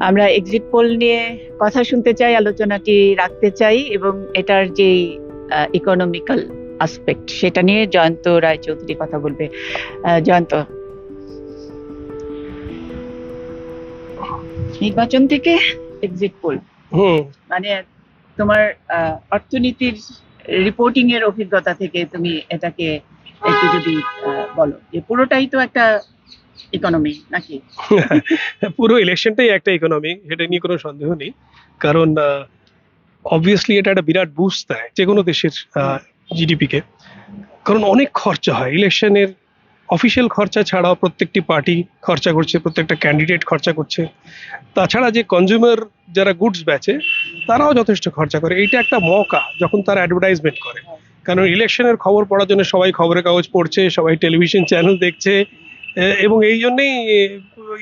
আমরা exit pole নিয়ে কথা শুনতে চাই, আলোচনাটি রাখতে চাই, এবং এটার যে ইকোনমিক্যাল আসপেক্ট সেটা নিয়ে জয়ন্ত রায়চৌধুরী কথা বলবে। জয়ন্ত, নির্বাচন থেকে এক্সিট পোল মানে তোমার অর্থনীতির রিপোর্টিং এর অভিজ্ঞতা থেকে তুমি এটাকে একটু যদি বলো, যে পুরোটাই তো একটা ইকোনমি নাকি? পুরো ইলেকশনটাই একটা ইকোনমি, সেটা নিয়ে কোনো সন্দেহ নেই। কারণ অবভিয়াসলি এটা একটা বিরাট বুস্ট দেয় যে কোনো দেশের জিডিপি কে। কারণ অনেক খরচা হয় ইলেকশনের, অফিসিয়াল খরচা ছাড়াও প্রত্যেকটি পার্টি খরচা করছে, প্রত্যেকটা ক্যান্ডিডেট খরচা করছে। তাছাড়া যে কনজিউমার যারা গুডস বেচে তারাও যথেষ্ট খরচা করে। এইটা একটা মৌকা যখন তারা অ্যাডভার্টাইজমেন্ট করে, কারণ ইলেকশনের খবর পড়ার জন্য সবাই খবরের কাগজ পড়ছে, সবাই টেলিভিশন চ্যানেল দেখছে, এবং এই জন্যেই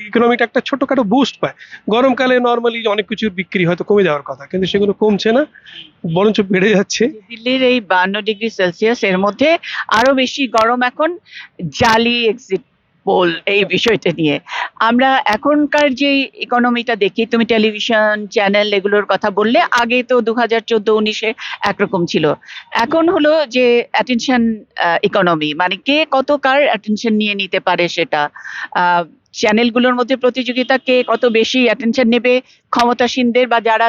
ইকোনমিটা একটা ছোটখাটো বুস্ট পায়। গরমকালে নর্মালি অনেক কিছুর বিক্রি হয়তো কমে যাওয়ার কথা, কিন্তু সেগুলো কমছে না, বরঞ্চ বেড়ে যাচ্ছে। দিল্লির এই 52 ডিগ্রি সেলসিয়াস এর মধ্যে আরো বেশি গরম এখন জালি এক্সিট পোল এই বিষয়টা নিয়ে। আমরা এখনকার যে ইকোনমিটা দেখি, তুমি টেলিভিশন চ্যানেল এগুলোর কথা বললে, আগে তো 2014-19-এ একরকম ছিল। এখন হলো যে অ্যাটেনশন ইকোনমি, মানে কে কত কার অ্যাটেনশন নিয়ে নিতে পারে সেটা। চ্যানেলগুলোর মধ্যে প্রতিযোগিতা, কে কত বেশি অ্যাটেনশন নেবে, ক্ষমতাসীনদের বা যারা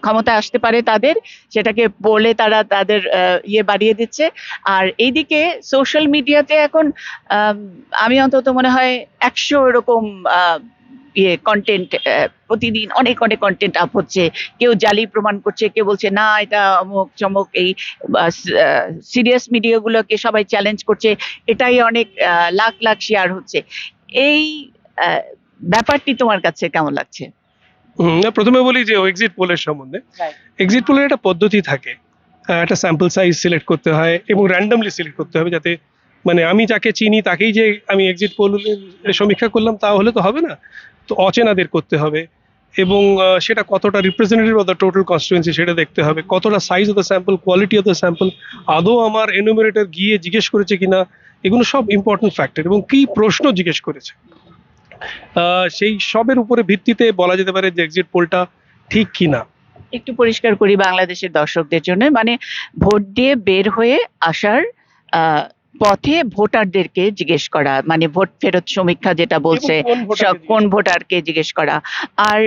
ক্ষমতায় আসতে পারে তাদের, সেটাকে বলে তারা তাদের ইয়ে বাড়িয়ে দিচ্ছে। আর এইদিকে সোশ্যাল মিডিয়াতে এখন আমি অন্তত মনে হয় 100 এরকম ইয়ে কন্টেন্ট, প্রতিদিন অনেক অনেক কন্টেন্ট আপ হচ্ছে। কেউ জালি প্রমাণ করছে, কেউ বলছে না এটা অমুক চমক। এই সিরিয়াস মিডিয়াগুলোকে সবাই চ্যালেঞ্জ করছে, এটাই অনেক লাখ লাখ শেয়ার হচ্ছে। এই ব্যাপারটি তোমার কাছে কেমন লাগছে? প্রথমে বলি যে এক্সিট পোলের সম্বন্ধে। এক্সিট পোলের একটা পদ্ধতি থাকে, একটা স্যাম্পল সাইজ সিলেক্ট করতে হয় এবং র্যান্ডমলি সিলেক্ট করতে হবে, যাতে মানে আমি যাকে চিনি তাকেই যে আমি এক্সিট পোলের সমীক্ষা করলাম তা হলে তো হবে না, তো অচেনাদের করতে হবে। এবং সেটা কতটা representative of the total constituency সেটা দেখতে হবে, কতটা size of the sample, quality of the sample, আদৌ আমার এনুমেরেটর গিয়ে জিজ্ঞেস করেছে কিনা, এগুলো সব ইম্পর্টেন্ট ফ্যাক্টর, এবং কি প্রশ্ন জিজ্ঞেস করেছে সেই সবের উপরে ভিত্তিতে বলা যেতে পারে যে এক্সিট পোলটা ঠিক কিনা। একটু পরিষ্কার করি বাংলাদেশের দর্শকদের জন্য, মানে ভোট দিয়ে বের হয়ে আসার পথে ভোটারদেরকে জিজ্ঞেস করা, মানে ভোট ফেরত সমীক্ষা যেটা বলছে, কোন ভোটারকে জিজ্ঞেস করা। আর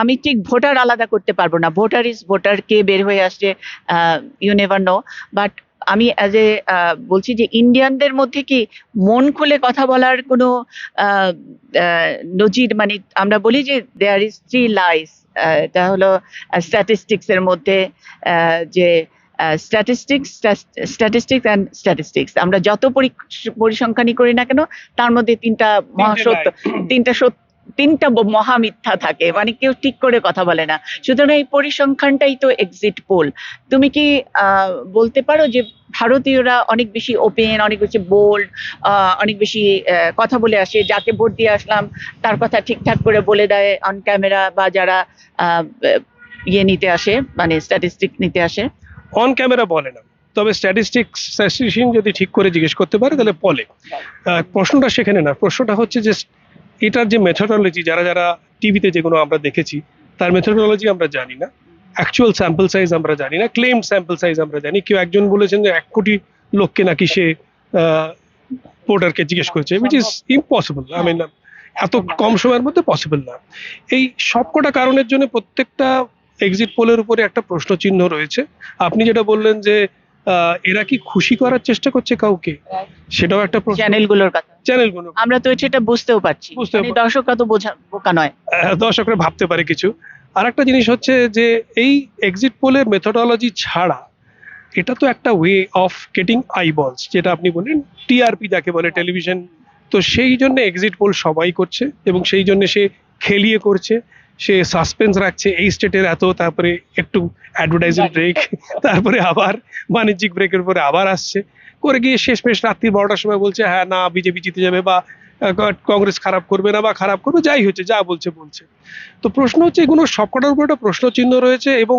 আমি ঠিক ভোটার আলাদা করতে পারবো না, ভোটার ইজ ভোটার, কে বের হয়ে আসছে ইউ নেভার নো। বাট আমি অ্যাজ এ বলছি যে ইন্ডিয়ানদের মধ্যে কি মন খুলে কথা বলার কোনো নজির, মানে আমরা বলি যে দেয়ার ইজ 3 লাইস, এটা হলো স্ট্যাটিস্টিক্স এর মধ্যে, যে স্ট্যাটিস্টিক্স আমরা যত পরিসংখ্যানই করি না কেন, তার মধ্যে তিনটা মহা মিথ্যা থাকে, মানে কেউ ঠিক করে কথা বলে না। সুতরাং এই পরিসংখ্যানটাই তো এক্সিট পোল। তুমি কি বলতে পারো যে ভারতীয়রা অনেক বেশি ওপেন, অনেক বেশি বোল্ড, অনেক বেশি কথা বলে আসে, যাকে ভোট দিয়ে আসলাম তার কথা ঠিকঠাক করে বলে দেয় অন ক্যামেরা, বা যারা ইয়ে নিতে আসে, মানে স্ট্যাটিস্টিক নিতে আসে? অন ক্যামেরা বলে না, তবে স্ট্যাটিস্টিশিয়ান যদি ঠিক করে জিজ্ঞেস করতে পারে তাহলে বলে। প্রশ্নটা সেখানে না, প্রশ্নটা হচ্ছে যে এটার যে মেথোডোলজি, যারা যারা টিভিতে যেগুলো আমরা দেখেছি তার মেথোডোলজি আমরা জানি না, অ্যাকচুয়াল স্যাম্পল সাইজ আমরা জানি না, ক্লেম স্যাম্পল সাইজ আমরা জানি। কেউ একজন বলেছেন যে 1 কোটি লোককে নাকি সে ভোটারকে জিজ্ঞেস করেছে, উইচ ইজ ইম্পসিবল। আমি না, এত কম সময়ের মধ্যে পসিবল না। এই সবকটা কারণের জন্য প্রত্যেকটা এক্সিট পোলের উপরে একটা প্রশ্ন চিহ্ন রয়েছে। আপনি যেটা বললেন যে এরা কি খুশি করার চেষ্টা করছে কাউকে, সেটাও একটা প্রশ্ন। চ্যানেলগুলো আমরা তো সেটা বুঝতেও পারছি, দর্শকরা তো বোকা নয়, দর্শকরা ভাবতে পারে কিছু। আর একটা জিনিস হচ্ছে যে এই এক্সিট পোলের মেথোডোলজি ছাড়া এটা তো একটা ওয়ে অফ গেটিং আইবলস, যেটা আপনি বলেন টিআরপি যাকে বলে টেলিভিশন। তো সেই জন্য এক্সিট পোল সবাই করছে, এবং সেই জন্য সে খেলিয়ে করছে, সে সাসপেন্স রাখছে এই স্টেটের এত, তারপরে একটু অ্যাডভার্টাইজিং ব্রেক, তারপরে আবার বাণিজ্যিক ব্রেকের পরে আবার আসছে করে গিয়ে শেষমেশ রাত্রি 12টার সময় বলছে হ্যাঁ না বিজেপি জিতে যাবে, বা কংগ্রেস খারাপ করবে না, বা খারাপ করবে, যাই হচ্ছে যা বলছে। তো প্রশ্ন হচ্ছে এগুলো সবকটার উপর একটা প্রশ্ন চিহ্ন রয়েছে, এবং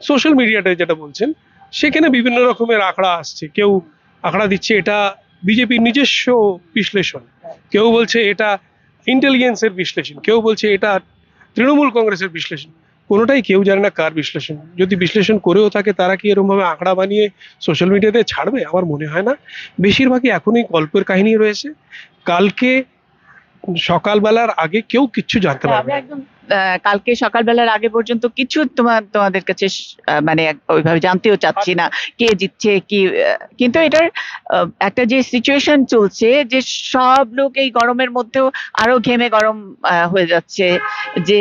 সোশ্যাল মিডিয়াটায় যেটা বলছেন সেখানে বিভিন্ন রকমের আঁকড়া আসছে। কেউ আঁকড়া দিচ্ছে এটা বিজেপির নিজস্ব বিশ্লেষণ, কেউ বলছে এটা ইন্টেলিজেন্সের বিশ্লেষণ, কেউ বলছে এটা তৃণমূল কংগ্রেসের বিশ্লেষণ, কোনোটাই কেউ জানে না কার বিশ্লেষণ। যদি বিশ্লেষণ করেও থাকে তারা কি এরকমভাবে আঁকড়া বানিয়ে সোশ্যাল মিডিয়াতে ছাড়বে? আমার মনে হয় না। বেশিরভাগই এখনই গল্পের কাহিনী রয়েছে। কালকে সকালবেলার আগে কেউ কিচ্ছু জানতে পারবে আমরা না। একদম কালকে সকালবেলার আগে পর্যন্ত কিছু তোমাদের কাছে মানে ওইভাবে জানতেও চাচ্ছি না কে জিতছে কি, কিন্তু এটার একটা যে সিচুয়েশন চলছে যে সব লোক এই গরমের মধ্যেও আরো ঘেমে গরম হয়ে যাচ্ছে, যে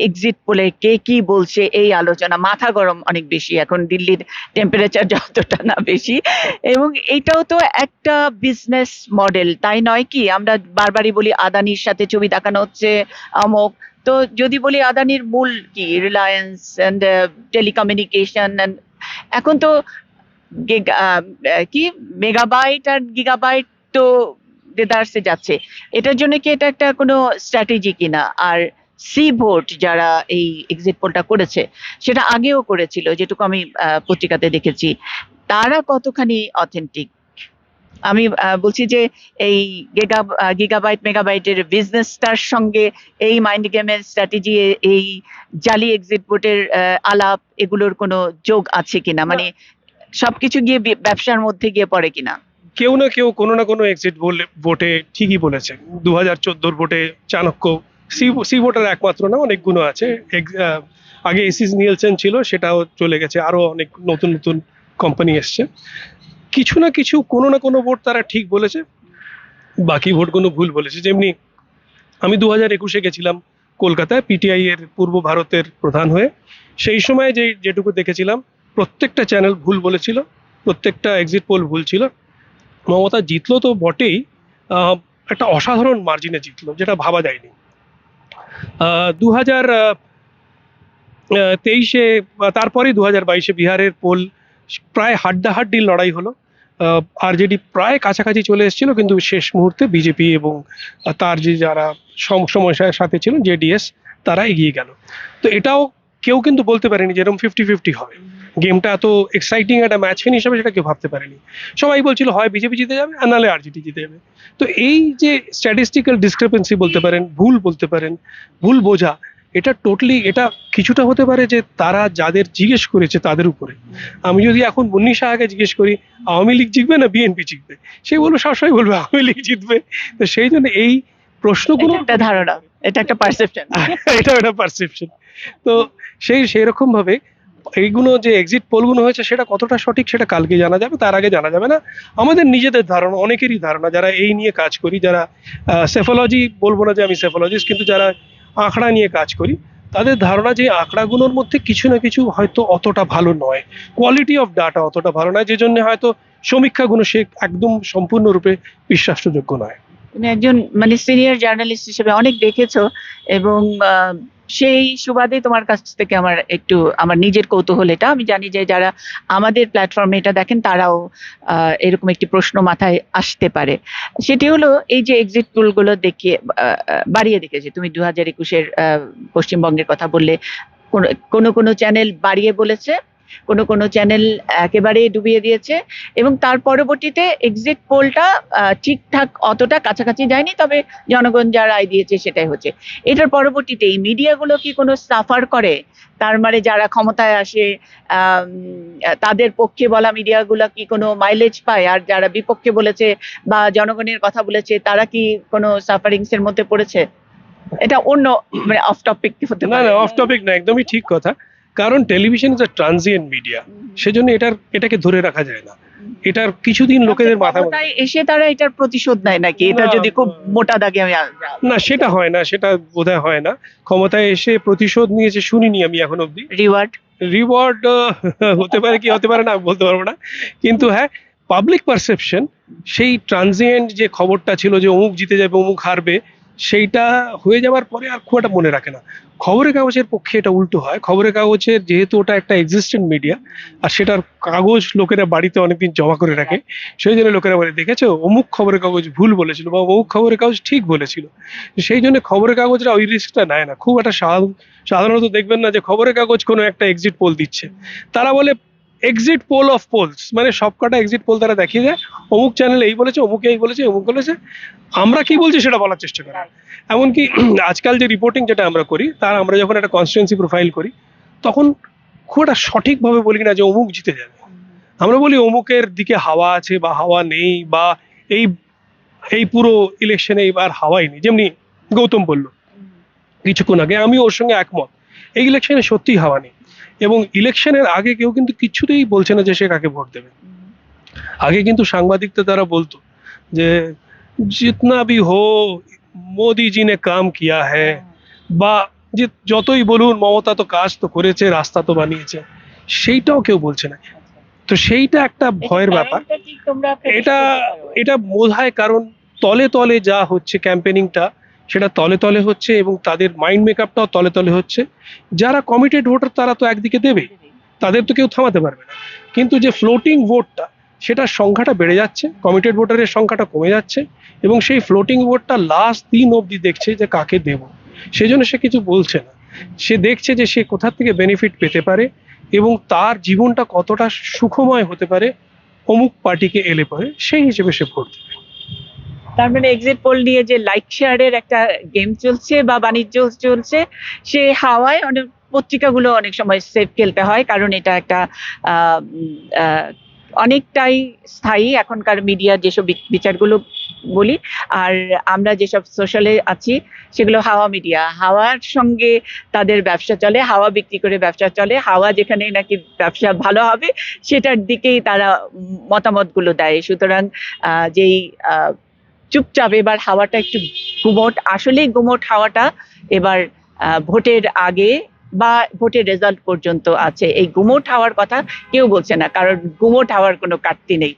এক্সিট পোলে কে কি বলছে এই আলোচনা, মাথা গরম অনেক বেশি এখন দিল্লির টেম্পারেচার যতটা না বেশি। এবং এটাও তো একটা বিজনেস মডেল, তাই নয় কি? আমরা বারবারই বলি আদানির সাথে ছবি দেখানো হচ্ছে অমুক, তো যদি বলি আদানির মূল কি, রিলায়েন্স এন্ড টেলিকমিউনিকেশন, এখন তো কি মেগাবাইট আর গিগাবাইট তো দেদারসে যাচ্ছে। এটার জন্য কি এটা একটা কোনো স্ট্র্যাটেজি কিনা? আর সি ভোট যারা এই এক্সিট পোলটা করেছে, সেটা আগেও করেছিল যেটুকু আমি পত্রিকাতে দেখেছি, তারা কতখানি অথেন্টিক? আমি বলছি যে এই গিগাবাইট মেগাবাইটের বিজনেসটার সঙ্গে এই মাইন্ড গেমের স্ট্র্যাটেজি, এই জালি এক্সিট ভোটের আলাপ, এগুলোর কোনো যোগ আছে কিনা? মানে সবকিছু গিয়ে ব্যবসার মধ্যে গিয়ে পড়ে কিনা? কেউ না কেউ কোনো না কোনো এক্সিট ভোটে ঠিকই বলেছে। 2014 ভোটে চাণক্য, সি ভোটার একমাত্র না, অনেকগুলো আছে। আগে এসিস নিয়েলসেন ছিল, সেটাও চলে গেছে, আরো অনেক নতুন নতুন কোম্পানি এসছে। কিছু না কিছু কোনো না কোনো ভোট তারা ঠিক বলেছে, বাকি ভোটগুলো ভুল বলেছে। যেমনি আমি 2021-এ গেছিলাম কলকাতায় পিটিআই এর পূর্ব ভারতের প্রধান হয়ে। সেই সময় যেটুকু দেখেছিলাম, প্রত্যেকটা চ্যানেল ভুল বলেছিল, প্রত্যেকটা এক্সিট পোল ভুল ছিল। মমতা জিতলো তো বটেই, একটা অসাধারণ মার্জিনে জিতলো, যেটা ভাবা যায়নি। 2023-এ, তারপরেই 2022-এ বিহারের পোল প্রায় হাড্ডাহাড্ডি লড়াই হলো। আরজেডি প্রায় কাছাকাছি চলে এসেছিল, কিন্তু শেষ মুহূর্তে বিজেপি এবং তার যে যারা সমস্যার সাথে ছিল জেডিএস, তারা এগিয়ে গেল। তো এটাও কেউ কিন্তু বলতে পারেনি যেরকম 50-50 হবে। গেমটা এত এক্সাইটিং একটা ম্যাচ ফিনিশ হবে সেটা কেউ ভাবতে পারেনি। সবাই বলছিল হয় বিজেপি জিতে যাবে আর নাহলে আরজেডি জিতে যাবে। তো এই যে স্ট্যাটিস্টিক্যাল ডিসক্রিপেন্সি বলতে পারেন, ভুল বলতে পারেন, ভুল বোঝা, এটা টোটালি, এটা কিছুটা হতে পারে যে তারা যাদের জিজ্ঞেস করেছে তাদের উপরে। আমি যদি এখন মুন্নি সাহাকে জিজ্ঞেস করি আওয়ামী লীগ জিতবে না বিএনপি জিতবে, সে বলবে, সবসময় বলবে আওয়ামী লীগ জিতবে। তো সেই জন্য এই প্রশ্নগুলো একটা ধারণা, এটা একটা পারসেপশন। এটা একটা পারসেপশন। তো সেই রকম ভাবে এইগুলো যে এক্সিট পোলগুলো হয়েছে সেটা কতটা সঠিক সেটা কালকে জানা যাবে, তার আগে জানা যাবে না। আমাদের নিজেদের ধারণা, অনেকেরই ধারণা যারা এই নিয়ে কাজ করি, যারা সেফোলজি, বলবো না যে আমি সেফোলজিস্ট, কিন্তু যারা আঁকড়া নিয়ে কাজ করি, তাদের ধারণা যে আঁকড়াগুলোর মধ্যে কিছু না কিছু হয়তো অতটা ভালো নয়, কোয়ালিটি অফ ডাটা অতটা ভালো নয়, যে জন্য হয়তো সমীক্ষাগুলো সে একদম সম্পূর্ণরূপে বিশ্বাসযোগ্য নয়। তুমি একজন মানে সিনিয়র জার্নালিস্ট হিসেবে অনেক দেখেছো, এবং সেই সুবাদে তোমার কাছ থেকে আমার নিজের কৌতূহল এটা। আমি জানি যে যারা আমাদের প্ল্যাটফর্মে এটা দেখেন তারাও এরকম একটি প্রশ্ন মাথায় আসতে পারে। সেটি হলো এই যে এক্সিট পোল গুলো দেখিয়ে বাড়িয়ে দেখেছে, তুমি 2021-এর পশ্চিমবঙ্গের কথা বললে, কোনো চ্যানেল বাড়িয়ে বলেছে, কোনো চ্যানেল একেবারে ডুবিয়ে দিয়েছে, এবং তার পরবর্তীতে এক্সিট পোলটা ঠিকঠাক অতটা কাছাকাছি যায়নি, তবে জনগণ যা রায় দিয়েছে সেটাই হচ্ছে। এটার পরবর্তীতে এই মিডিয়াগুলো কি কোনো সাফার করে? তার মানে যারা ক্ষমতায় আসে তাদের পক্ষে বলা মিডিয়াগুলো কি কোনো মাইলেজ পায়, আর যারা বিপক্ষে বলেছে বা জনগণের কথা বলেছে তারা কি কোনো সাফারিংস এর মধ্যে পড়েছে? এটা অন্য মানে অফ টপিক হতে না পারে। না, অফ টপিক না, একদমই ঠিক কথা। কারণ television is a transient media, সেজন্য এটাকে ধরে রাখা যায় না। এটার কিছুদিন লোকেদের মাথায় ক্ষমতায় এসে তারা এটার প্রতিশোধ নেয় নাকি? এটা না, যদি খুব মোটা দাগে আমি না সেটা হয় না, সেটা বোধহয় হয় না। ক্ষমতায় এসে প্রতিশোধ নিয়েছে শুনিনি আমি এখন অবধি। রিওয়ার্ড হতে পারে কি হতে পারে না আমি বলতে পারবো না, কিন্তু হ্যাঁ, পাবলিক পারসেপশন, সেই ট্রানজিয়েন্ট যে খবরটা ছিল যে অমুক জিতে যাবে অমুক হারবে, সেইটা হয়ে যাওয়ার পরে আর খুব একটা মনে রাখে না। খবরের কাগজের পক্ষে এটা উল্টো হয়। খবরের কাগজের যেহেতু ওটা একটা এক্সিস্টেন্ট মিডিয়া, আর সেটার কাগজ লোকেরা বাড়িতে অনেকদিন জমা করে রাখে, সেই জন্য লোকেরা বলে দেখেছো অমুক খবরের কাগজ ভুল বলেছিল বা অমুক খবরের কাগজ ঠিক বলেছিল। সেই জন্য খবরের কাগজরা ওই রিস্কটা নেয় না খুব একটা। সাধারণত দেখবেন না যে খবরের কাগজ কোনো একটা এক্সিট পোল দিচ্ছে, তারা বলে এক্সিট পোল অফ পোলস, মানে সবকটা এক্সিট পোল তারা দেখিয়ে দেয়, অমুক চ্যানেল এই বলেছে, অমুক এই বলেছে, অমুক বলেছে, আমরা কি বলছি সেটা বলার চেষ্টা করি। এমনকি আজকাল যে রিপোর্টিং যেটা আমরা করি, তার আমরা যখন একটা কনস্টিটুয়েন্সি প্রোফাইল করি, তখন খুব একটা সঠিকভাবে বলি না যে অমুক জিতে যাবে। আমরা বলি অমুকের দিকে হাওয়া আছে বা হাওয়া নেই, বা এই এই পুরো ইলেকশনে এবার হাওয়াই নেই। যেমনি গৌতম বলল কিছুক্ষণ আগে, আমি ওর সঙ্গে একমত, এই ইলেকশনে সত্যিই হাওয়া নেই। এবং ইলেকশনের আগে কেউ কিন্তু কিছুতেই বলছে না যে সে কাকে ভোট দেবে। আগে কিন্তু সাংবাদিকদের দ্বারা বলতো যে জিতনা ভি হো মোদি জি নে কাম কিয়া হ্যায়, বা যে যতই বলুন মমতা তো কাজ তো করেছে, রাস্তা তো বানিয়েছে, সেইটাও কেউ বলছে না। তো সেইটা একটা ভয়ের ব্যাপার। এটা এটা বোধহয় কারণ তলে তলে যা হচ্ছে ক্যাম্পেনিংটা, সেটা তলে তলে হচ্ছে, এবং তাদের মাইন্ড মেকআপটাও তলে তলে হচ্ছে। যারা কমিটেড ভোটার তারা তো একদিকে দেবে, তাদের তো কেউ থামাতে পারবে না। কিন্তু যে ফ্লোটিং ভোটটা, সেটার সংখ্যাটা বেড়ে যাচ্ছে, কমিটেড ভোটারের সংখ্যাটা কমে যাচ্ছে, এবং সেই ফ্লোটিং ভোটটা লাস্ট দিন অবধি দেখছে যে কাকে দেব, সেই জন্য সে কিছু বলছে না। সে দেখছে যে সে কোথা থেকে বেনিফিট পেতে পারে এবং তার জীবনটা কতটা সুখময় হতে পারে অমুক পার্টিকে এলে পরে, সেই হিসেবে সে ভোট দেবে। তার মানে এক্সিট পোল নিয়ে যে লাইক শেয়ারের একটা গেম চলছে বা বাণিজ্য চলছে, সে হাওয়ায় অনেক পত্রিকাগুলো অনেক সময় সেফ খেলতে হয়, কারণ এটা একটা আহ, উম, আহ, অনেকটাই স্থায়ী এখনকার মিডিয়ার যেসব বিচারগুলো বলি। আর আমরা যেসব সোশ্যালে আছি সেগুলো হাওয়া মিডিয়া, হাওয়ার সঙ্গে তাদের ব্যবসা চলে, হাওয়া বিক্রি করে ব্যবসা চলে, হাওয়া যেখানে নাকি ব্যবসা ভালো হবে সেটার দিকেই তারা মতামতগুলো দেয়। সুতরাং যেই চুপচাপ এবার হাওয়াটা একটু গুমোট, আসলেই গুমোট হাওয়াটা এবার ভোটের আগে বা ভোটের রেজাল্ট পর্যন্ত আছে। এই গুমোট হাওয়ার কথা কেউ বলছে না, কারণ গুমোট হাওয়ার কোনো কাটতি নেই।